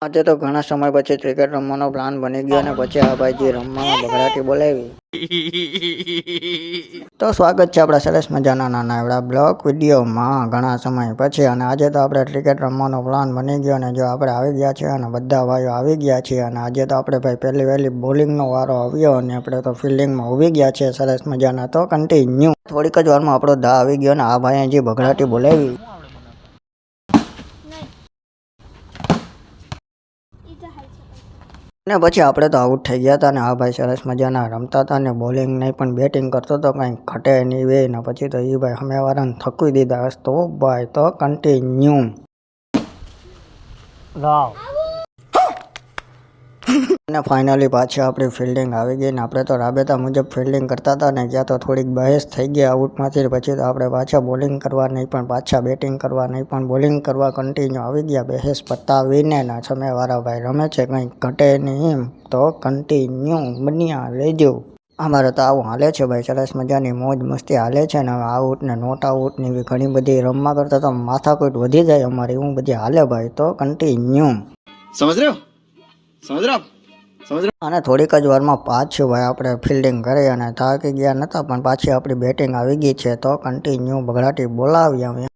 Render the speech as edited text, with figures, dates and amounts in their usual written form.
આજે તો ઘણા સમય પછી ક્રિકેટ રમવાનો પ્લાન બની ગયો અને પછી આ ભાઈજી રમવામાં બગડાટી બોલાવી. તો સ્વાગત છે આપણા સરસ મજાના નાના એવડા બ્લોગ વિડીયોમાં ઘણા સમય પછી. અને આજે તો આપણે ક્રિકેટ રમવાનો પ્લાન બની ગયો અને જો આપણે આવી ગયા છે અને બધા ભાઈઓ આવી ગયા છે. અને આજે તો આપણે ભાઈ પહેલી વહેલી બોલિંગનો વારો આવ્યો અને આપણે તો ફિલ્ડિંગમાં ઉભી ગયા છે સરસ મજાના. તો કન્ટિન્યુ થોડીક જ વારમાં આપણો દા આવી ગયો અને આ ભાઈએ જે બગડાટી બોલાવી ને પછી આપણે તો આઉટ થઈ ગયા હતા. અને આ ભાઈ સરસ મજાના રમતા હતા ને બોલિંગ નહીં પણ બેટિંગ કરતો તો કંઈ ઘટે નહીં વે ને પછી તો એ ભાઈ સામેવાળાને થકવી દીધા હશે. તો ભાઈ તો કન્ટિન્યુ અને ફાઇનલી પાછી આપણી ફિલ્ડિંગ આવી ગઈ ને આપણે તો રાબેતા મુજબ ફિલ્ડિંગ કરતા હતા ને ત્યાં તો થોડીક બહેસ થઈ ગઈ આઉટમાંથી. પછી તો આપણે પાછા બોલિંગ કરવા નહીં પણ પાછા બેટિંગ કરવા નહીં પણ બોલિંગ કરવા કન્ટિન્યુ આવી ગયા. બહેસ પતાવીને ના સામેવાળા ભાઈ રમે છે કંઈ ઘટે નહીં તો કન્ટિન્યુ બન્યા લેજો. અમારે તો આવું હાલે છે ભાઈ, સરસ મજાની મોજ મસ્તી હાલે છે ને. હવે આઉટ ને નોટ આઉટની એવી ઘણી બધી રમવા કરતા તો માથાકૂટ વધી જાય અમારી, એવું બધી હાલે ભાઈ. તો કન્ટિન્યુ સમજ રહ્યો સમજ રહ્યો અને થોડીક જ વારમાં પાછું ભાઈ આપણે ફિલ્ડિંગ કરી અને થાકી ગયા નહોતા પણ પાછી આપણી બેટિંગ આવી ગઈ છે. તો કન્ટિન્યુ બગડાટી બોલાવી અમે